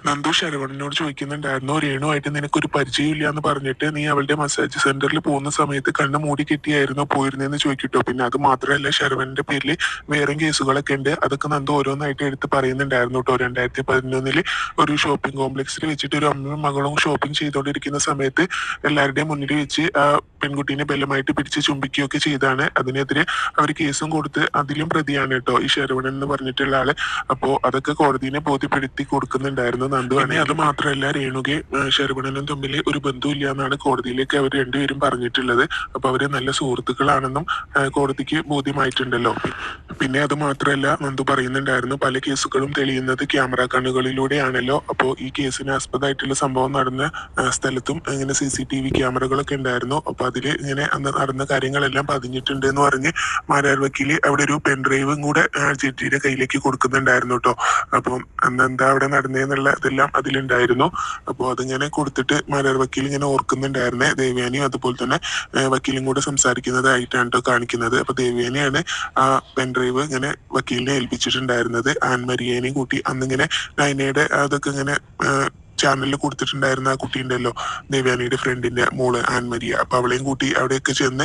നന്ദു ശരവണനോട് ചോദിക്കുന്നുണ്ടായിരുന്നു, രേണുവായിട്ട് നിനക്കൊരു പരിചയമില്ല എന്ന് പറഞ്ഞിട്ട് നീ അവളുടെ മസാജ് സെന്ററിൽ പോകുന്ന സമയത്ത് കണ്ണ് മൂടി കെട്ടിയായിരുന്നു പോയിരുന്നെന്ന് ചോദിക്കട്ടോ. പിന്നെ അത് മാത്രമല്ല, ശരവണന്റെ പേരിൽ വേറെയും കേസുകളൊക്കെ ഉണ്ട്. അതൊക്കെ നന്ദു ഓരോന്നായിട്ട് എടുത്ത് പറയുന്നുണ്ടായിരുന്നു കേട്ടോ. 2011 ഒരു ഷോപ്പിംഗ് കോംപ്ലക്സിൽ വെച്ചിട്ട് ഒരു അമ്മയും മകളും ഷോപ്പിംഗ് ചെയ്തുകൊണ്ടിരിക്കുന്ന സമയത്ത് എല്ലാവരുടെയും മുന്നിൽ വെച്ച് ആ പെൺകുട്ടീനെ ബലമായിട്ട് പിടിച്ച് ചുംബിക്കുകയൊക്കെ ചെയ്താണ്. അതിനെതിരെ അവർ കേസും കൊടുത്ത് അതിലും പ്രതിയാണ് കേട്ടോ ഈ ശരവണൻ എന്ന് പറഞ്ഞിട്ടുള്ള ആള്. അപ്പോ അതൊക്കെ കോടതിനെ ബോധ്യപ്പെടുത്തി കൊടുക്കുന്നുണ്ടായിരുന്നു നന്ദു. പിന്നെ അത് മാത്രമല്ല, രേണുകയും ശരവണനും തമ്മിൽ ഒരു ബന്ധമില്ല എന്നാണ് കോടതിയിലേക്ക് അവർ രണ്ടുപേരും പറഞ്ഞിട്ടുള്ളത്. അപ്പൊ അവര് നല്ല സുഹൃത്തുക്കളാണെന്നും കോടതിക്ക് ബോധ്യമായിട്ടുണ്ടല്ലോ. പിന്നെ അത് മാത്രമല്ല, നന്ദു പറയുന്നുണ്ടായിരുന്നു, പല കേസുകളും തെളിയുന്നത് ക്യാമറ കണ്ണുകളിലൂടെയാണല്ലോ. അപ്പോൾ ഈ കേസിന് ആസ്പദമായിട്ടുള്ള സംഭവം നടന്ന സ്ഥലത്തും ഇങ്ങനെ CCTV ക്യാമറകളൊക്കെ ഉണ്ടായിരുന്നു. അപ്പൊ അതില് ഇങ്ങനെ അന്ന് നടന്ന കാര്യങ്ങളെല്ലാം പതിഞ്ഞിട്ടുണ്ട് എന്ന് പറഞ്ഞ് മാരാർ വക്കീല് അവിടെ ഒരു പെൻഡ്രൈവും കൂടെ ജഡ്ജിയുടെ കയ്യിലേക്ക് കൊടുക്കുന്നുണ്ടായിരുന്നു കേട്ടോ. അപ്പം അന്ന് എന്താ അവിടെ നടന്നതെന്നുള്ള ഇതെല്ലാം അതിലുണ്ടായിരുന്നു. അപ്പോൾ അതിങ്ങനെ കൊടുത്തിട്ട് മാരാർ വക്കീൽ ഇങ്ങനെ ഓർക്കുന്നുണ്ടായിരുന്നേ. ദേവയാനിയും അതുപോലെ തന്നെ വക്കീലും കൂടെ സംസാരിക്കുന്നതായിട്ടാണ് കേട്ടോ കാണിക്കുന്നത്. അപ്പൊ ദേവയാനിയാണ് ആ പെൻഡ്രൈവ് ഇങ്ങനെ വക്കീലിനെ ഏൽപ്പിച്ചിട്ടുണ്ടായിരുന്നത്. ആൻമരിയേനെയും കൂട്ടി അന്നിങ്ങനെ നൈനയുടെ അതൊക്കെ ഇങ്ങനെ ചാനലിൽ കൊടുത്തിട്ടുണ്ടായിരുന്ന ആ കുട്ടിയുണ്ടല്ലോ, ദേവയാനിയുടെ ഫ്രണ്ടിന്റെ മോള് ആൻമരിയ. അപ്പൊ അവളെയും കൂട്ടി അവിടെയൊക്കെ ചെന്ന്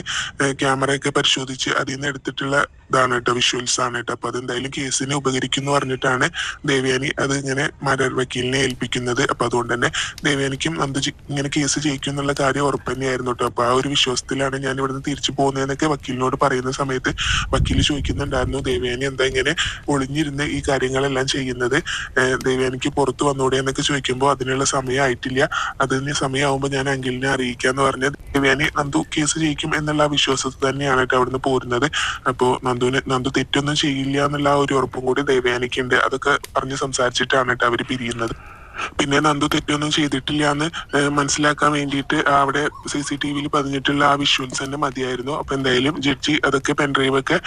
ക്യാമറയൊക്കെ പരിശോധിച്ച് അതിൽ നിന്ന് എടുത്തിട്ടുള്ള ഇതാണ് കേട്ടോ, വിഷ്വൽസ് ആണ് കേട്ടോ. അപ്പൊ അതെന്തായാലും കേസിന് ഉപകരിക്കും എന്ന് പറഞ്ഞിട്ടാണ് ദേവയാനി അത് ഇങ്ങനെ മാരാർ വക്കീലിനെ ഏൽപ്പിക്കുന്നത്. അപ്പൊ അതുകൊണ്ട് തന്നെ ദേവയാനിക്കും നന്ദു ഇങ്ങനെ കേസ് ജയിക്കും എന്നുള്ള കാര്യം ഉറപ്പ് തന്നെയായിരുന്നു കേട്ടോ. അപ്പൊ ആ ഒരു വിശ്വാസത്തിലാണ് ഞാൻ ഇവിടുന്ന് തിരിച്ചു പോകുന്നതെന്നൊക്കെ വക്കീലിനോട് പറയുന്ന സമയത്ത് വക്കീൽ ചോദിക്കുന്നുണ്ടായിരുന്നു, ദേവയാനി എന്താ ഇങ്ങനെ ഒളിഞ്ഞിരുന്ന് ഈ കാര്യങ്ങളെല്ലാം ചെയ്യുന്നത്, ദേവയാനിക്ക് പുറത്തു വന്നൂടെ എന്നൊക്കെ ചോദിക്കുമ്പോൾ അതിനുള്ള സമയമായിട്ടില്ല, അതിന് സമയമാകുമ്പോൾ ഞാൻ അങ്കിളിനെ അറിയിക്കാന്ന് പറഞ്ഞ ദേവയാനി നന്ദു കേസ് ജയിക്കും എന്നുള്ള വിശ്വാസത്തിൽ തന്നെയാണ് കേട്ടോ അവിടുന്ന് പോരുന്നത്. അപ്പോ നന്ദു തെറ്റൊന്നും ചെയ്യില്ല എന്നുള്ള ഒരു ഉറപ്പും കൂടി ദേവയാനിക്കുണ്ട്. അതൊക്കെ പറഞ്ഞ് സംസാരിച്ചിട്ടാണ് കേട്ടോ അവര് പിരിയുന്നത്. പിന്നെ നന്ദു തെറ്റൊന്നും ചെയ്തിട്ടില്ല എന്ന് മനസ്സിലാക്കാൻ വേണ്ടിയിട്ട് അവിടെ CCTV പതിഞ്ഞിട്ടുള്ള ആ വിഷ്വൽസ് തന്നെ മതിയായിരുന്നു. അപ്പൊ എന്തായാലും ജഡ്ജി അതൊക്കെ പെൻഡ്രൈവ് ഒക്കെ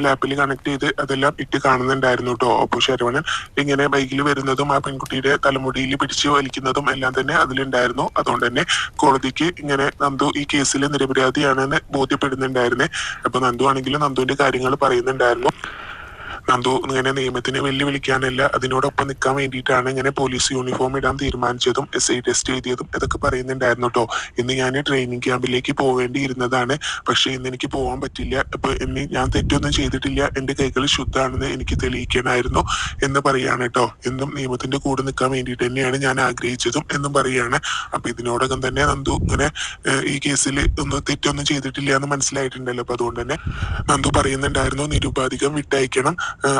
ലാപ്പിൽ കണക്ട് ചെയ്ത് അതെല്ലാം ഇട്ട് കാണുന്നുണ്ടായിരുന്നു കേട്ടോ. അപ്പൊ ശരവണൻ ഇങ്ങനെ ബൈക്കിൽ വരുന്നതും ആ പെൺകുട്ടിയുടെ തലമുടിയിൽ പിടിച്ച് വലിക്കുന്നതും എല്ലാം തന്നെ അതിലുണ്ടായിരുന്നു. അതുകൊണ്ട് തന്നെ കോടതിക്ക് ഇങ്ങനെ നന്ദു ഈ കേസിൽ നിരപരാധിയാണെന്ന് ബോധ്യപ്പെടുന്നുണ്ടായിരുന്നേ. അപ്പൊ നന്ദു ആണെങ്കിലും നന്ദുവിന്റെ കാര്യങ്ങൾ പറയുന്നുണ്ടായിരുന്നു. നന്ദു ഇങ്ങനെ നിയമത്തിനെ വെല്ലുവിളിക്കാനല്ല, അതിനോടൊപ്പം നിൽക്കാൻ വേണ്ടിയിട്ടാണ് ഇങ്ങനെ പോലീസ് യൂണിഫോം ഇടാൻ തീരുമാനിച്ചതും SI ടെസ്റ്റ് എഴുതിയതും ഇതൊക്കെ പറയുന്നുണ്ടായിരുന്നു കേട്ടോ. ഇന്ന് ഞാൻ ട്രെയിനിങ് ക്യാമ്പിലേക്ക് പോവേണ്ടിയിരുന്നതാണ്, പക്ഷെ ഇന്ന് എനിക്ക് പോകാൻ പറ്റില്ല. അപ്പൊ ഞാൻ തെറ്റൊന്നും ചെയ്തിട്ടില്ല, എന്റെ കൈകൾ ശുദ്ധാണെന്ന് എനിക്ക് തെളിയിക്കാനായിരുന്നു എന്ന് പറയാണ് കേട്ടോ. എന്നും നിയമത്തിന്റെ കൂടെ നിൽക്കാൻ വേണ്ടിയിട്ട് തന്നെയാണ് ഞാൻ ആഗ്രഹിച്ചതും എന്നും പറയാണ്. അപ്പൊ ഇതിനോടകം തന്നെ നന്ദു ഇങ്ങനെ ഈ കേസിൽ തെറ്റൊന്നും ചെയ്തിട്ടില്ല എന്ന് മനസ്സിലായിട്ടുണ്ടല്ലോ. അപ്പൊ അതുകൊണ്ട് തന്നെ നന്ദു പറയുന്നുണ്ടായിരുന്നു, നിരുപാധികം വിട്ടയക്കണം,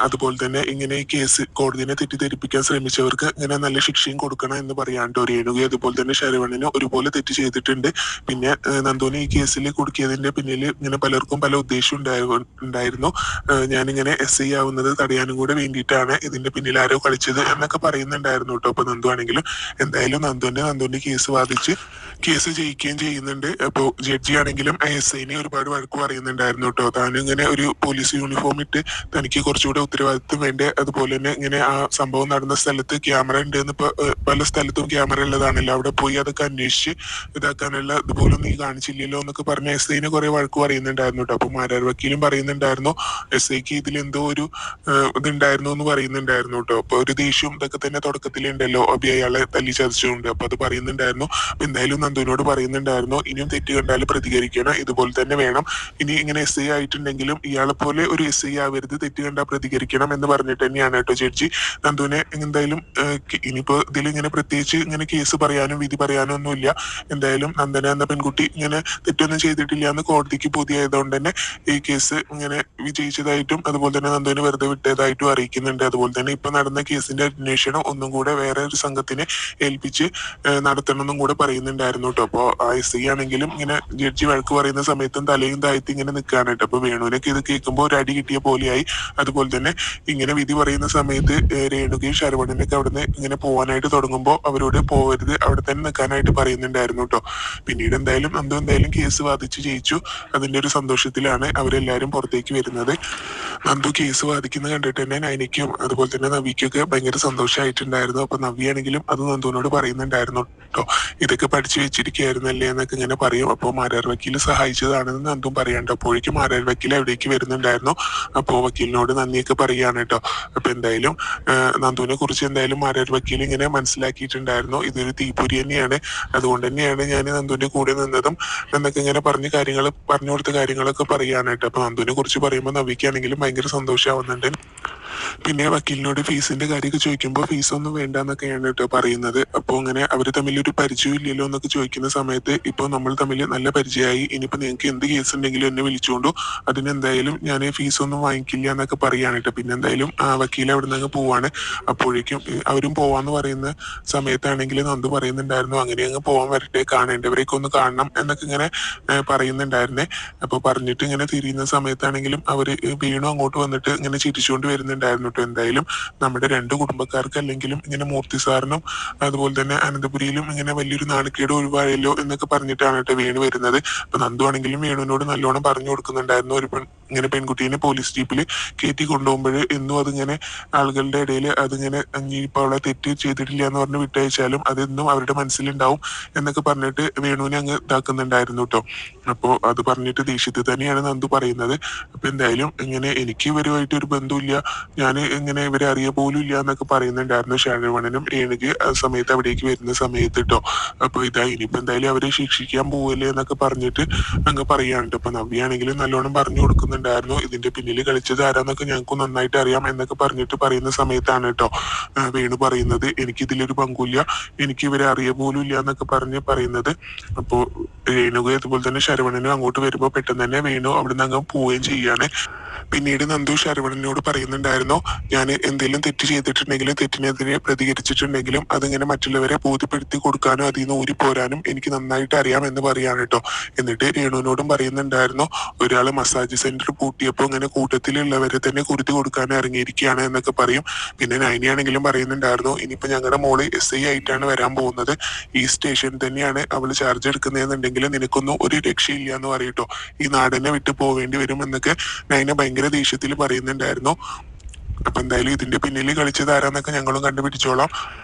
അതുപോലെ തന്നെ ഇങ്ങനെ ഈ കേസ് കോടതിനെ തെറ്റിദ്ധരിപ്പിക്കാൻ ശ്രമിച്ചവർക്ക് ഇങ്ങനെ നല്ല ശിക്ഷയും കൊടുക്കണം എന്ന് പറയാണ്ടോ. രേണുകയും അതുപോലെ തന്നെ ശരവണനും ഒരുപോലെ തെറ്റ് ചെയ്തിട്ടുണ്ട്. പിന്നെ നന്ദുവിനെ ഈ കേസിൽ കുടുക്കിയതിന്റെ പിന്നിൽ ഇങ്ങനെ പലർക്കും പല ഉദ്ദേശം ഉണ്ടായിരുന്നു. ഞാനിങ്ങനെ SI ആവുന്നത് തടയാനും കൂടെ വേണ്ടിയിട്ടാണ് ഇതിന്റെ പിന്നിൽ ആരോ കളിച്ചത് എന്നൊക്കെ പറയുന്നുണ്ടായിരുന്നു കേട്ടോ. അപ്പൊ നന്ദു ആണെങ്കിലും എന്തായാലും നന്ദുവിന്റെ കേസ് വാദിച്ച് കേസ് ജയിക്കുകയും ചെയ്യുന്നുണ്ട്. അപ്പോ ജഡ്ജി ആണെങ്കിലും SIനെ ഒരുപാട് വഴക്ക് പറയുന്നുണ്ടായിരുന്നു കേട്ടോ. താനും ഇങ്ങനെ ഒരു പോലീസ് യൂണിഫോം ഇട്ട് തനിക്ക് കുറച്ചുകൂടെ ഉത്തരവാദിത്വം വേണ്ടേ, അതുപോലെ തന്നെ ഇങ്ങനെ ആ സംഭവം നടന്ന സ്ഥലത്ത് ക്യാമറ ഉണ്ട് എന്ന് പല സ്ഥലത്തും ക്യാമറ ഉള്ളതാണല്ലോ, അവിടെ പോയി അതൊക്കെ അന്വേഷിച്ച് ഇതാക്കാനുള്ള ഇതുപോലും നീ കാണിച്ചില്ലല്ലോ എന്നൊക്കെ പറഞ്ഞ SIനെ കുറെ വഴക്ക് പറയുന്നുണ്ടായിരുന്നു കേട്ടോ. അപ്പൊ മാരാർ വക്കീലും പറയുന്നുണ്ടായിരുന്നു SIക്ക് ഇതിലെന്തോ ഒരു ഇതുണ്ടായിരുന്നു എന്ന് പറയുന്നുണ്ടായിരുന്നു കേട്ടോ. അപ്പൊ ഒരു ദേഷ്യവും ഇതൊക്കെ തന്നെ തുടക്കത്തിലുണ്ടല്ലോ, അയാളെ തല്ലി ചതച്ചുകൊണ്ട്. അപ്പൊ അത് പറയുന്നുണ്ടായിരുന്നു. അപ്പൊ എന്തായാലും നന്ദുവിനോട് പറയുന്നുണ്ടായിരുന്നു, ഇനിയും തെറ്റ് കണ്ടാൽ പ്രതികരിക്കണം, ഇതുപോലെ തന്നെ വേണം, ഇനി ഇങ്ങനെ SI ആയിട്ടുണ്ടെങ്കിലും ഇയാളെ പോലെ ഒരു SI ആവരുത്, തെറ്റ് കണ്ടാൽ പ്രതികരിക്കണം എന്ന് പറഞ്ഞിട്ട് തന്നെയാണ് കേട്ടോ ജഡ്ജി നന്ദുവിനെ എന്തായാലും ഇനിയിപ്പോ ഇതിലിങ്ങനെ പ്രത്യേകിച്ച് ഇങ്ങനെ കേസ് പറയാനും വിധി പറയാനും ഒന്നുമില്ല. എന്തായാലും നന്ദന എന്ന പെൺകുട്ടി ഇങ്ങനെ തെറ്റൊന്നും ചെയ്തിട്ടില്ല എന്ന് കോടതിക്ക് ബോധ്യമായതുകൊണ്ട് തന്നെ ഈ കേസ് ഇങ്ങനെ വിജയിച്ചതായിട്ടും അതുപോലെ തന്നെ നന്ദുവിനെ വെറുതെ വിട്ടതായിട്ടും അറിയിക്കുന്നുണ്ട്. അതുപോലെ തന്നെ ഇപ്പൊ നടന്ന കേസിന്റെ അന്വേഷണം ഒന്നും കൂടെ വേറെ ഒരു സംഘത്തിനെ ഏൽപ്പിച്ച് നടത്തണമെന്നും കൂടെ പറയുന്നുണ്ടായിരുന്നു കേട്ടോ. അപ്പൊ ആ SI ആണെങ്കിലും ഇങ്ങനെ ജഡ്ജി വഴക്ക് പറയുന്ന സമയത്തും തലയും താഴ്ത്തി ഇങ്ങനെ നിൽക്കാനായിട്ട്. അപ്പൊ വേണുവിനൊക്കെ ഇത് കേൾക്കുമ്പോൾ ഒരു അടി കിട്ടിയ പോലെയായി. അതുപോലെ തന്നെ ഇങ്ങനെ വിധി പറയുന്ന സമയത്ത് രേണുകയും ശരവണനൊക്കെ അവിടുന്ന് ഇങ്ങനെ പോകാനായിട്ട് തുടങ്ങുമ്പോൾ അവരോട് പോകരുത്, അവിടെ തന്നെ നിൽക്കാനായിട്ട് പറയുന്നുണ്ടായിരുന്നു കേട്ടോ. പിന്നീട് എന്തായാലും നന്ദു കേസ് വാദിച്ച് ജയിച്ചു. അതിന്റെ ഒരു സന്തോഷത്തിലാണ് അവരെല്ലാരും പുറത്തേക്ക് വരുന്നത്. നന്ദു കേസ് വാദിക്കുന്നത് കണ്ടിട്ട് തന്നെ നൈനയ്ക്കും അതുപോലെ തന്നെ നവിക്കൊക്കെ ഭയങ്കര സന്തോഷമായിട്ടുണ്ടായിരുന്നു. അപ്പൊ നവിയാണെങ്കിലും അത് നന്ദുവിനോട് പറയുന്നുണ്ടായിരുന്നു കേട്ടോ, ഇതൊക്കെ പഠിച്ചു വെച്ചിരിക്കുകയായിരുന്നല്ലേ എന്നൊക്കെ ഇങ്ങനെ പറയും. അപ്പൊ മാരാർ വക്കീൽ സഹായിച്ചതാണെന്ന് നന്ദും പറയാണ്ട്. അപ്പോഴേക്കും മാരാർ വക്കീൽ എവിടേക്ക് വരുന്നുണ്ടായിരുന്നു. അപ്പോ വക്കീലിനോട് നന്ദി നന്ദിയൊക്കെ പറയാണ് കേട്ടോ. അപ്പൊ എന്തായാലും നന്ദുവിനെ കുറിച്ച് എന്തായാലും മാരാർ വക്കീൽ ഇങ്ങനെ മനസ്സിലാക്കിയിട്ടുണ്ടായിരുന്നു, ഇതൊരു തീപ്പൊരി തന്നെയാണ്, അതുകൊണ്ട് തന്നെയാണ് ഞാൻ നന്ദുവിന്റെ കൂടെ നിന്നതും എന്നൊക്കെ ഇങ്ങനെ പറഞ്ഞു കൊടുത്ത കാര്യങ്ങളൊക്കെ പറയാണ് കേട്ടോ. അപ്പൊ നന്ദുവിനെ കുറിച്ച് പറയുമ്പോൾ നവിക്കാണെങ്കിലും ഭയങ്കര സന്തോഷമാവുന്നുണ്ട്. പിന്നെ വക്കീലിനോട് ഫീസിന്റെ കാര്യമൊക്കെ ചോദിക്കുമ്പോൾ ഫീസൊന്നും വേണ്ടെന്നൊക്കെയാണ് കേട്ടോ പറയുന്നത്. അപ്പോൾ അങ്ങനെ അവർ തമ്മിൽ ഒരു പരിചയം ഇല്ലല്ലോ എന്നൊക്കെ ചോദിക്കുന്ന സമയത്ത് ഇപ്പോൾ നമ്മൾ തമ്മിൽ നല്ല പരിചയമായി, ഇനിയിപ്പോൾ നിങ്ങൾക്ക് എന്ത് കേസ് ഉണ്ടെങ്കിലും എന്നെ വിളിച്ചുകൊണ്ടു, അതിനെന്തായാലും ഞാൻ ഫീസൊന്നും വാങ്ങിക്കില്ല എന്നൊക്കെ പറയാണ് കേട്ടോ. പിന്നെ എന്തായാലും വക്കീൽ അവിടെ നിന്ന് പോവാണ്. അപ്പോഴേക്കും അവരും പോവാന്ന് പറയുന്ന സമയത്താണെങ്കിൽ നന്ദു പറയുന്നുണ്ടായിരുന്നു അങ്ങനെ അങ്ങ് പോവാൻ വരട്ടെ, കാണേണ്ടവരെയൊക്കെ ഒന്ന് കാണണം എന്നൊക്കെ ഇങ്ങനെ പറയുന്നുണ്ടായിരുന്നേ. അപ്പോൾ പറഞ്ഞിട്ട് ഇങ്ങനെ തിരിയുന്ന സമയത്താണെങ്കിലും അവര് വീണു അങ്ങോട്ട് വന്നിട്ട് ഇങ്ങനെ ചിരിച്ചുകൊണ്ട് വരുന്നുണ്ടായിരുന്നു കേട്ടോ. എന്തായാലും നമ്മുടെ രണ്ട് കുടുംബക്കാർക്ക് അല്ലെങ്കിലും ഇങ്ങനെ മൂർത്തി സാറിനും അതുപോലെ തന്നെ അനന്തപുരിയിലും ഇങ്ങനെ വലിയൊരു നാണക്കേട് ഒഴിവായല്ലോ എന്നൊക്കെ പറഞ്ഞിട്ടാണ് കേട്ടോ വേണു വരുന്നത്. അപ്പൊ നന്ദു ആണെങ്കിലും വേണുവിനോട് നല്ലോണം പറഞ്ഞു കൊടുക്കുന്നുണ്ടായിരുന്നു, ഇങ്ങനെ പെൺകുട്ടീനെ പോലീസ് ജീപ്പിൽ കയറ്റി കൊണ്ടുപോകുമ്പോൾ എന്നും അതിങ്ങനെ ആളുകളുടെ ഇടയിൽ അതിങ്ങനെ ഇപ്പൊ അവളെ തെറ്റ് ചെയ്തിട്ടില്ല എന്ന് പറഞ്ഞ് വിട്ടയച്ചാലും അതെന്നും അവരുടെ മനസ്സിലുണ്ടാവും എന്നൊക്കെ പറഞ്ഞിട്ട് വേണുവിനെ അങ്ങ് ഇതാക്കുന്നുണ്ടായിരുന്നു കേട്ടോ. അപ്പോ അത് പറഞ്ഞിട്ട് ദേഷ്യത്തിൽ തന്നെയാണ് നന്ദു പറയുന്നത്. അപ്പൊ എന്തായാലും ഇങ്ങനെ എനിക്ക് ഇവരുമായിട്ട് ഒരു ബന്ധമില്ല, ഞാൻ ഇങ്ങനെ ഇവരെ അറിയ പോലും ഇല്ല എന്നൊക്കെ പറയുന്നുണ്ടായിരുന്നു ശരവണനും രേണുക ആ സമയത്ത് അവിടേക്ക് വരുന്ന സമയത്ത് കേട്ടോ. അപ്പൊ ഇതാ ഇനിയിപ്പോ എന്തായാലും അവരെ ശിക്ഷിക്കാൻ പോവല്ലേ എന്നൊക്കെ പറഞ്ഞിട്ട് അങ്ങ് പറയാനുണ്ട്. അപ്പൊ നവ്യാണെങ്കിലും നല്ലോണം പറഞ്ഞു കൊടുക്കുന്നുണ്ടായിരുന്നു, ഇതിന്റെ പിന്നിൽ കളിച്ചത് ആരാന്നൊക്കെ ഞങ്ങൾക്ക് നന്നായിട്ട് അറിയാം എന്നൊക്കെ പറഞ്ഞിട്ട് പറയുന്ന സമയത്താണ് കേട്ടോ വേണു പറയുന്നത് എനിക്ക് ഇതിലൊരു പങ്കുമില്ല, എനിക്ക് ഇവരെ അറിയ പോലും ഇല്ല എന്നൊക്കെ പറയുന്നത്. അപ്പോ രേണുക അതുപോലെ തന്നെ ശരവണനും അങ്ങോട്ട് വരുമ്പോ പെട്ടെന്ന് തന്നെ വേണു അവിടുന്ന് അങ്ങ് പോവുകയും ചെയ്യാണ്. പിന്നീട് നന്ദു ശരവണനോട് പറയുന്നുണ്ടായിരുന്നു, ഞാൻ എന്തെങ്കിലും തെറ്റ് ചെയ്തിട്ടുണ്ടെങ്കിലും തെറ്റിനെതിരെ പ്രതികരിച്ചിട്ടുണ്ടെങ്കിലും അതിങ്ങനെ മറ്റുള്ളവരെ ബോധ്യപ്പെടുത്തി കൊടുക്കാനും അതിൽ നിന്ന് ഊരിപ്പോരാനും എനിക്ക് നന്നായിട്ട് അറിയാം എന്ന് പറയാണ് കേട്ടോ. എന്നിട്ട് രേണുവിനോടും പറയുന്നുണ്ടായിരുന്നു, ഒരാൾ മസാജ് സെന്റർ പൂട്ടിയപ്പോൾ ഇങ്ങനെ കൂട്ടത്തിലുള്ളവരെ തന്നെ കുരുതി കൊടുക്കാൻ ഇറങ്ങിയിരിക്കുകയാണ് എന്നൊക്കെ പറയും. പിന്നെ നൈനിയാണെങ്കിലും പറയുന്നുണ്ടായിരുന്നു, ഇനിയിപ്പോ ഞങ്ങളുടെ മോള് SI ആയിട്ടാണ് വരാൻ പോകുന്നത്, ഈ സ്റ്റേഷനിൽ തന്നെയാണ് അവള് ചാർജ് എടുക്കുന്നതെന്നുണ്ടെങ്കിൽ നിനക്കൊന്നും ഒരു രക്ഷയില്ല എന്ന് പറയട്ടോ, ഈ നാടിനെ വിട്ടു പോവേണ്ടി വരും എന്നൊക്കെ നൈന ഭയങ്കര ദേഷ്യത്തിൽ പറയുന്നുണ്ടായിരുന്നു. അപ്പൊ എന്തായാലും ഇതിന്റെ പിന്നിൽ കളിച്ചത് ആരാന്നൊക്കെ ഞങ്ങളും കണ്ടുപിടിച്ചോളാം.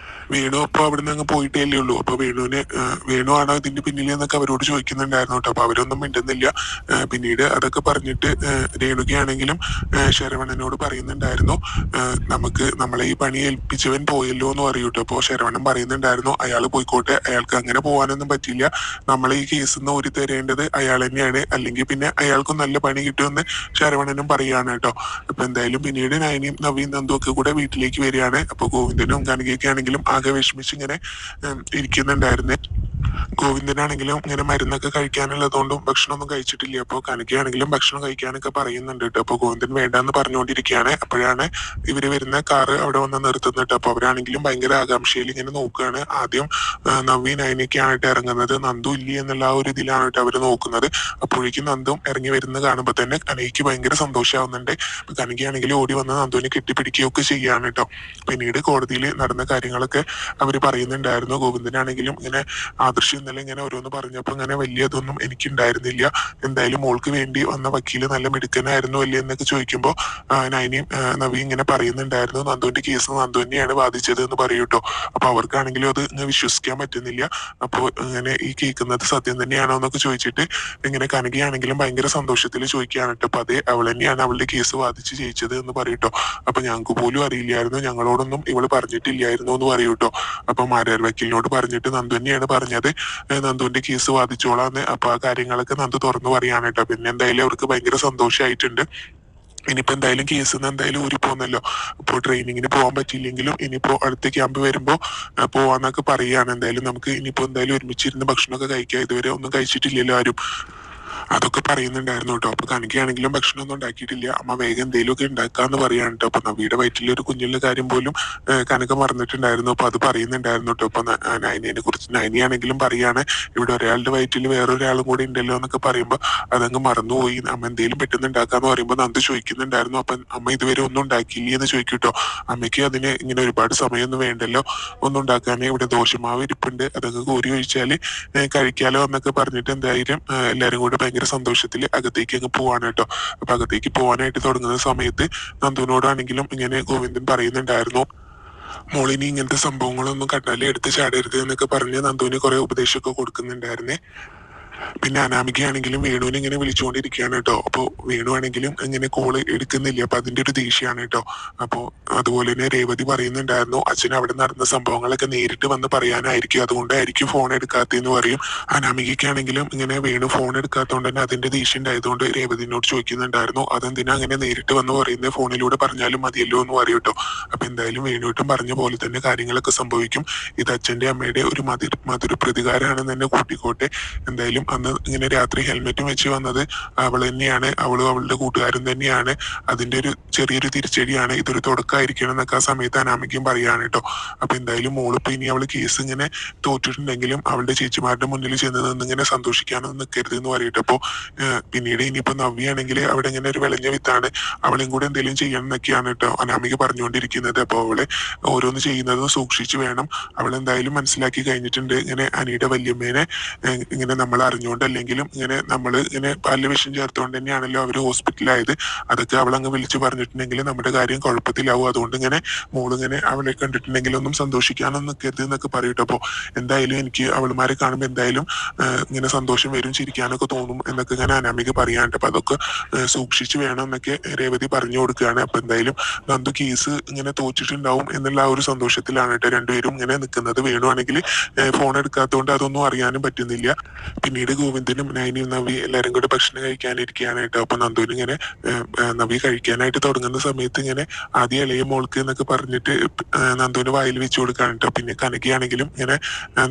വേണു അപ്പൊ അവിടെ നിന്ന് അങ്ങ് പോയിട്ടേ ഉള്ളൂ. അപ്പൊ വേണു ആണോ ഇതിന്റെ പിന്നിൽ എന്നൊക്കെ അവരോട് ചോദിക്കുന്നുണ്ടായിരുന്നു കേട്ടോ. അപ്പൊ അവരൊന്നും മിണ്ടുന്നില്ല. പിന്നീട് അതൊക്കെ പറഞ്ഞിട്ട് രേണുകയാണെങ്കിലും ശരവണനോട് പറയുന്നുണ്ടായിരുന്നു, നമുക്ക് നമ്മളെ ഈ പണി ഏൽപ്പിച്ചവൻ പോയല്ലോ എന്ന് പറയൂ കേട്ടോ. അപ്പൊ ശരവണൻ പറയുന്നുണ്ടായിരുന്നു, അയാൾ പോയിക്കോട്ടെ, അയാൾക്ക് അങ്ങനെ പോകാനൊന്നും പറ്റില്ല, നമ്മളെ ഈ കേസിൽ നിന്ന് ഊരി തരേണ്ടത് അയാൾ തന്നെയാണ്, അല്ലെങ്കിൽ പിന്നെ അയാൾക്കും നല്ല പണി കിട്ടുമെന്ന് ശരവണനും പറയാണ് കേട്ടോ. അപ്പൊ എന്തായാലും പിന്നീട് നയനിയും നവീൻ നന്ദു ഒക്കെ കൂടെ വീട്ടിലേക്ക് വരികയാണ്. അപ്പൊ ഗോവിന്ദനും കനകയൊക്കെ ആണെങ്കിലും ആകെ വിഷമിച്ച് ഇങ്ങനെ ഇരിക്കുന്നുണ്ടായിരുന്നേ. ഗോവിന്ദനാണെങ്കിലും ഇങ്ങനെ മരുന്നൊക്കെ കഴിക്കാനുള്ളതുകൊണ്ടും ഭക്ഷണമൊന്നും കഴിച്ചിട്ടില്ല. അപ്പോൾ കനകയാണെങ്കിലും ഭക്ഷണം കഴിക്കാനൊക്കെ പറയുന്നുണ്ട് കേട്ടോ. അപ്പൊ ഗോവിന്ദൻ വേണ്ടെന്ന് പറഞ്ഞുകൊണ്ടിരിക്കുകയാണ്. അപ്പോഴാണ് ഇവര് വരുന്ന കാറ് അവിടെ വന്ന് നിർത്തുന്നുണ്ട്. അപ്പൊ അവരാണെങ്കിലും ഭയങ്കര ആകാംക്ഷയിൽ ഇങ്ങനെ നോക്കുകയാണ്. ആദ്യം നവീൻ അതിനൊക്കെയാണ് ഇറങ്ങുന്നത്, നന്ദു ഇല്ല എന്നുള്ള ആ ഒരു ഇതിലാണ് കേട്ടോ അവര് നോക്കുന്നത്. അപ്പോഴേക്കും നന്ദും ഇറങ്ങി വരുന്നത് കാണുമ്പോൾ തന്നെ കനകയ്ക്ക് ഭയങ്കര സന്തോഷമാവുന്നുണ്ട്. കനകയാണെങ്കിലും ഓടി വന്ന് നന്ദുവിനെ കെട്ടിപ്പിടിക്കുകയൊക്കെ ചെയ്യാണ് കേട്ടോ. പിന്നീട് കോടതിയിൽ നടന്ന കാര്യങ്ങളൊക്കെ അവര് പറയുന്നുണ്ടായിരുന്നു. ഗോവിന്ദനാണെങ്കിലും ഇങ്ങനെ ആദർശ് ഇന്നലെ ഇങ്ങനെ ഓരോന്ന് പറഞ്ഞപ്പോ ഇങ്ങനെ വലിയതൊന്നും എനിക്കുണ്ടായിരുന്നില്ല, എന്തായാലും മോൾക്ക് വേണ്ടി വന്ന വക്കീല് നല്ല മിടുക്കനായിരുന്നു അല്ലേ എന്നൊക്കെ ചോദിക്കുമ്പോ നൈനിയും നവി ഇങ്ങനെ പറയുന്നുണ്ടായിരുന്നു, നന്ദുവിന്റെ കേസ് നന്ദു തന്നെയാണ് ബാധിച്ചത് എന്ന് പറയൂട്ടോ. അപ്പൊ അവർക്കാണെങ്കിലും അത് ഇങ്ങനെ വിശ്വസിക്കാൻ പറ്റുന്നില്ല. അപ്പൊ ഇങ്ങനെ ഈ കേൾക്കുന്നത് സത്യം തന്നെയാണോ എന്നൊക്കെ ചോദിച്ചിട്ട് ഇങ്ങനെ കനകയാണെങ്കിലും ഭയങ്കര സന്തോഷത്തിൽ ചോദിക്കുകയാണ് കേട്ടോ. അപ്പൊ അതെ, അവൾ തന്നെയാണ് അവളുടെ കേസ് വാദിച്ച് ജയിച്ചത് എന്ന് പറയൂട്ടോ. അപ്പൊ ഞങ്ങൾക്ക് പോലും അറിയില്ലായിരുന്നു, ഞങ്ങളോടൊന്നും ഇവള് പറഞ്ഞിട്ടില്ലായിരുന്നു എന്ന് പറയൂട്ടോ. അപ്പൊ മാരാർ വക്കീലിനോട് പറഞ്ഞിട്ട് നന്ദു തന്നെയാണ് പറഞ്ഞത്, നന്ദുവിന്റെ കേസ് വാദിച്ചോളാന്ന്. അപ്പൊ ആ കാര്യങ്ങളൊക്കെ നന്ദു തുറന്നു പറയാണ് കേട്ടോ. പിന്നെ എന്തായാലും അവർക്ക് ഭയങ്കര സന്തോഷമായിട്ടുണ്ട്. ഇനിയിപ്പോ എന്തായാലും കേസ് എന്തായാലും ഊരി പോകുന്നല്ലോ. അപ്പോൾ ട്രെയിനിങ്ങിന് പോകാൻ പറ്റിയില്ലെങ്കിലും ഇനിയിപ്പോ അടുത്ത ക്യാമ്പ് വരുമ്പോ പോവാന്നൊക്കെ പറയാണ്. എന്തായാലും നമുക്ക് ഇനിയിപ്പോ എന്തായാലും ഒരുമിച്ചിരുന്ന് ഭക്ഷണമൊക്കെ കഴിക്കാം, ഇതുവരെ ഒന്നും കഴിച്ചിട്ടില്ലല്ലോ ആരും, അതൊക്കെ പറയുന്നുണ്ടായിരുന്നു കേട്ടോ. അപ്പൊ കനകയാണെങ്കിലും ഭക്ഷണമൊന്നും ഉണ്ടാക്കിയിട്ടില്ല, അമ്മ വേഗം എന്തെങ്കിലുമൊക്കെ ഉണ്ടാക്കാന്ന് പറയാൻ കേട്ടോ. അപ്പൊ നവിയുടെ വയറ്റിലെ ഒരു കുഞ്ഞിന്റെ കാര്യം പോലും കനക മറന്നിട്ടുണ്ടായിരുന്നു. അപ്പൊ അത് പറയുന്നുണ്ടായിരുന്നു കേട്ടോ. അപ്പൊ നൈനിയെ കുറിച്ച് നൈനിയാണെങ്കിലും പറയാണ്, ഇവിടെ ഒരാളുടെ വയറ്റിൽ വേറൊരാളും കൂടി ഉണ്ടല്ലോ എന്നൊക്കെ പറയുമ്പോ അതങ്ങ് മറന്നുപോയി, അമ്മ എന്തെങ്കിലും പെട്ടെന്ന് ഉണ്ടാക്കാന്ന് പറയുമ്പോ നന്ദു ചോദിക്കുന്നുണ്ടായിരുന്നു, അപ്പൊ അമ്മ ഇതുവരെ ഒന്നും ഉണ്ടാക്കിയില്ലേ എന്ന് ചോദിക്കൂട്ടോ. അമ്മയ്ക്ക് അതിന് ഇങ്ങനെ ഒരുപാട് സമയമൊന്നും വേണ്ടല്ലോ ഒന്നും ഉണ്ടാക്കാനേ, ഇവിടെ ദോശമാവ് ഇരിപ്പുണ്ട്, അതൊക്കെ കോരി ഒഴിച്ചാല് കഴിക്കാലോ എന്നൊക്കെ പറഞ്ഞിട്ട് എന്തായാലും എല്ലാരും കൂടെ ഭയങ്കര സന്തോഷത്തിൽ അകത്തേക്ക് അങ്ങ് പോവാണ് കേട്ടോ. അപ്പൊ അകത്തേക്ക് പോവാനായിട്ട് തുടങ്ങുന്ന സമയത്ത് നന്ദുവിനോടാണെങ്കിലും ഇങ്ങനെ ഗോവിന്ദൻ പറയുന്നുണ്ടായിരുന്നു, മോളിനി ഇങ്ങനത്തെ സംഭവങ്ങളൊന്നും കണ്ടാലേ എടുത്ത് ചാടരുത് എന്നൊക്കെ പറഞ്ഞ് നന്ദുവിന് കുറെ ഉപദേശമൊക്കെ കൊടുക്കുന്നുണ്ടായിരുന്നേ. പിന്നെ അനാമികയാണെങ്കിലും വേണുവിനെ ഇങ്ങനെ വിളിച്ചുകൊണ്ടിരിക്കുകയാണ് കേട്ടോ. അപ്പോൾ വേണു ആണെങ്കിലും ഇങ്ങനെ കോള് എടുക്കുന്നില്ല. അപ്പൊ അതിന്റെ ഒരു ദേഷ്യമാണ് കേട്ടോ. അപ്പോൾ അതുപോലെ തന്നെ രേവതി പറയുന്നുണ്ടായിരുന്നു അച്ഛൻ അവിടെ നടന്ന സംഭവങ്ങളൊക്കെ നേരിട്ട് വന്ന് പറയാനായിരിക്കും, അതുകൊണ്ടായിരിക്കും ഫോൺ എടുക്കാത്തതെന്ന് പറയും. അനാമികയ്ക്കാണെങ്കിലും ഇങ്ങനെ വേണു ഫോൺ എടുക്കാത്തതുകൊണ്ട് തന്നെ അതിന്റെ ദേഷ്യം ഉണ്ടായതുകൊണ്ട് രേവതിനോട് ചോദിക്കുന്നുണ്ടായിരുന്നു അതെന്തിനാ അങ്ങനെ നേരിട്ട് വന്ന് പറയുന്നത്, ഫോണിലൂടെ പറഞ്ഞാലും മതിയല്ലോ എന്ന് പറയും കേട്ടോ. അപ്പൊ എന്തായാലും വേണുവിട്ടും പറഞ്ഞ പോലെ തന്നെ കാര്യങ്ങളൊക്കെ സംഭവിക്കും. ഇത് അച്ഛന്റെ അമ്മയുടെ ഒരു മധുര പ്രതികാരമാണെന്ന് തന്നെ കൂട്ടിക്കോട്ടെ. എന്തായാലും അന്ന് ഇങ്ങനെ രാത്രി ഹെൽമെറ്റും വെച്ച് വന്നത് അവൾ തന്നെയാണ്, അവളും അവളുടെ കൂട്ടുകാരും തന്നെയാണ്. അതിന്റെ ഒരു ചെറിയൊരു തിരിച്ചടിയാണ്, ഇതൊരു തുടക്കമായിരിക്കണം എന്നൊക്കെ ആ സമയത്ത് അനാമിക്കും പറയാണ് കേട്ടോ. അപ്പൊ എന്തായാലും മോളിപ്പോ ഇനി അവള് കേസ് ഇങ്ങനെ തോറ്റിട്ടുണ്ടെങ്കിലും അവളുടെ ചേച്ചിമാരുടെ മുന്നിൽ ചെന്ന് നിന്ന് ഇങ്ങനെ സന്തോഷിക്കാനൊന്നും നിൽക്കരുത് എന്ന് പറയട്ടെ. അപ്പോ പിന്നീട് ഇനിയിപ്പോ നവ്യാണെങ്കിൽ അവിടെ ഇങ്ങനെ ഒരു വിളഞ്ഞ വിത്താണ്, അവളെയും കൂടെ എന്തെങ്കിലും ചെയ്യണം എന്നൊക്കെയാണ് കേട്ടോ അനാമിക പറഞ്ഞുകൊണ്ടിരിക്കുന്നത്. അപ്പൊ അവള് ഓരോന്ന് ചെയ്യുന്നതും സൂക്ഷിച്ചു വേണം. അവൾ എന്തായാലും മനസ്സിലാക്കി കഴിഞ്ഞിട്ടുണ്ട് ഇങ്ങനെ അനിയുടെ വല്യമ്മേനെ ഇങ്ങനെ നമ്മൾ അറിഞ്ഞുകൊണ്ടല്ലെങ്കിലും ഇങ്ങനെ നമ്മൾ ഇങ്ങനെ പല വിഷം ചേർത്തുകൊണ്ട് തന്നെയാണല്ലോ അവര് ഹോസ്പിറ്റലായത്. അതൊക്കെ അവൾ അങ്ങ് വിളിച്ചു പറഞ്ഞിട്ടുണ്ടെങ്കിൽ നമ്മുടെ കാര്യം കുഴപ്പത്തിലാവും. അതുകൊണ്ട് ഇങ്ങനെ മോളിങ്ങനെ അവളെ കണ്ടിട്ടുണ്ടെങ്കിൽ സന്തോഷിക്കാനൊന്നും നിൽക്കരുത് എന്നൊക്കെ പറയട്ടെ. അപ്പോൾ എന്തായാലും എനിക്ക് അവളുമാരെ കാണുമ്പോൾ എന്തായാലും ഇങ്ങനെ സന്തോഷം വരും, ചിരിക്കാനൊക്കെ തോന്നും എന്നൊക്കെ ഞാൻ അനാമിക പറയാണ്ട്. അപ്പൊ അതൊക്കെ സൂക്ഷിച്ചു വേണം എന്നൊക്കെ രേവതി പറഞ്ഞു കൊടുക്കുകയാണ്. അപ്പൊ എന്തായാലും നന്ദു കേസ് ഇങ്ങനെ തോറ്റിട്ടുണ്ടാവും എന്നുള്ള ആ ഒരു സന്തോഷത്തിലാണ് കേട്ടോ രണ്ടുപേരും ഇങ്ങനെ നിൽക്കുന്നത്. വേണുവാണെങ്കിൽ ഫോൺ എടുക്കാത്തതുകൊണ്ട് അതൊന്നും അറിയാനും പറ്റുന്നില്ല. പിന്നീട് ഗോവിന്ദനും നയനിയും നവി എല്ലാരും കൂടെ ഭക്ഷണം കഴിക്കാനിരിക്കുകയാണ് കേട്ടോ. അപ്പൊ നന്ദുവിന് ഇങ്ങനെ നവി കഴിക്കാനായിട്ട് തുടങ്ങുന്ന സമയത്ത് ഇങ്ങനെ ആദ്യം ഇളയ മോൾക്ക് എന്നൊക്കെ പറഞ്ഞിട്ട് നന്ദുവിന് വായിൽ വെച്ച് കൊടുക്കാണ് കേട്ടോ. പിന്നെ കനകയാണെങ്കിലും ഇങ്ങനെ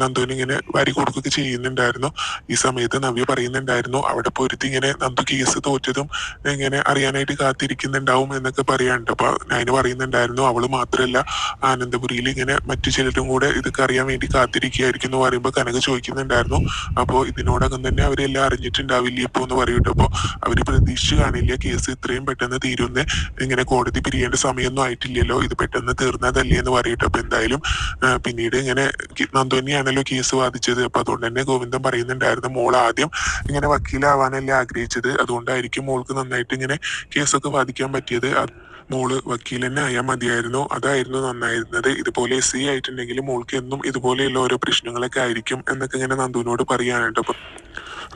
നന്ദുവിന് ഇങ്ങനെ വാരി കൊടുക്കുകയൊക്കെ ചെയ്യുന്നുണ്ടായിരുന്നു. ഈ സമയത്ത് നവ്യ പറയുന്നുണ്ടായിരുന്നു അവിടെ പോയിട്ട് ഇങ്ങനെ നന്ദു കേസ് തോറ്റതും ഇങ്ങനെ അറിയാനായിട്ട് കാത്തിരിക്കുന്നുണ്ടാവും എന്നൊക്കെ പറയാനുണ്ട്. അപ്പൊ നയന് പറയുന്നുണ്ടായിരുന്നു അവള് മാത്രല്ല ആനന്ദപുരിയിൽ ഇങ്ങനെ മറ്റു ചിലരും കൂടെ ഇതൊക്കെ അറിയാൻ വേണ്ടി കാത്തിരിക്കുകയായിരിക്കും എന്ന് പറയുമ്പോൾ കനക ചോദിക്കുന്നുണ്ടായിരുന്നു അപ്പോൾ ഇതിനോടകം തന്നെ അവരെല്ലാം അറിഞ്ഞിട്ടുണ്ടാവില്ല ഇപ്പൊ എന്ന് പറയട്ടെ. അപ്പോൾ അവര് പ്രതീക്ഷിച്ച് കാണില്ല കേസ് ഇത്രയും പെട്ടെന്ന് തീരുന്ന, ഇങ്ങനെ കോടതി പിരിയേണ്ട സമയമൊന്നും ആയിട്ടില്ലല്ലോ, ഇത് പെട്ടെന്ന് തീർന്നതല്ലേ എന്ന് പറയട്ടെ. അപ്പൊ എന്തായാലും പിന്നീട് ഇങ്ങനെ നന്ദു തന്നെയാണല്ലോ കേസ് വാദിച്ചത്. അപ്പൊ അതുകൊണ്ട് തന്നെ ഗോവിന്ദൻ പറയുന്നുണ്ടായിരുന്നു മോൾ ആദ്യം ഇങ്ങനെ വക്കീലാവാനല്ലേ ആഗ്രഹിച്ചത്, അതുകൊണ്ടായിരിക്കും മോൾക്ക് നന്നായിട്ട് ഇങ്ങനെ കേസൊക്കെ വാദിക്കാൻ പറ്റിയത്. മോള് വക്കീൽ തന്നെ ആയാൽ മതിയായിരുന്നു, അതായിരുന്നു നന്നായിരുന്നത്. ഇതുപോലെ SC ആയിട്ടുണ്ടെങ്കിൽ മോൾക്ക് എന്നും ഇതുപോലെയുള്ള ഓരോ പ്രശ്നങ്ങളൊക്കെ ആയിരിക്കും എന്നൊക്കെ ഇങ്ങനെ നന്ദുവിനോട് പറയാനുണ്ട്. അപ്പൊ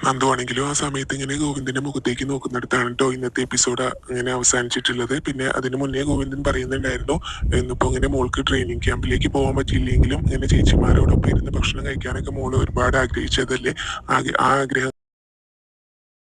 നന്ദു ആണെങ്കിലും ആ സമയത്ത് ഇങ്ങനെ ഗോവിന്ദന്റെ മുഖത്തേക്ക് നോക്കുന്നിടത്താണ് കേട്ടോ ഇന്നത്തെ എപ്പിസോഡ് ഇങ്ങനെ അവസാനിച്ചിട്ടുള്ളത്. പിന്നെ അതിന് മുന്നേ ഗോവിന്ദൻ പറയുന്നുണ്ടായിരുന്നു ഇന്നിപ്പോ ഇങ്ങനെ മോൾക്ക് ട്രെയിനിങ് ക്യാമ്പിലേക്ക് പോകാൻ പറ്റിയില്ലെങ്കിലും ഇങ്ങനെ ചേച്ചിമാരോടൊപ്പം ഇരുന്ന് ഭക്ഷണം കഴിക്കാനൊക്കെ മോള് ഒരുപാട് ആഗ്രഹിച്ചതല്ലേ, ആ ആഗ്രഹം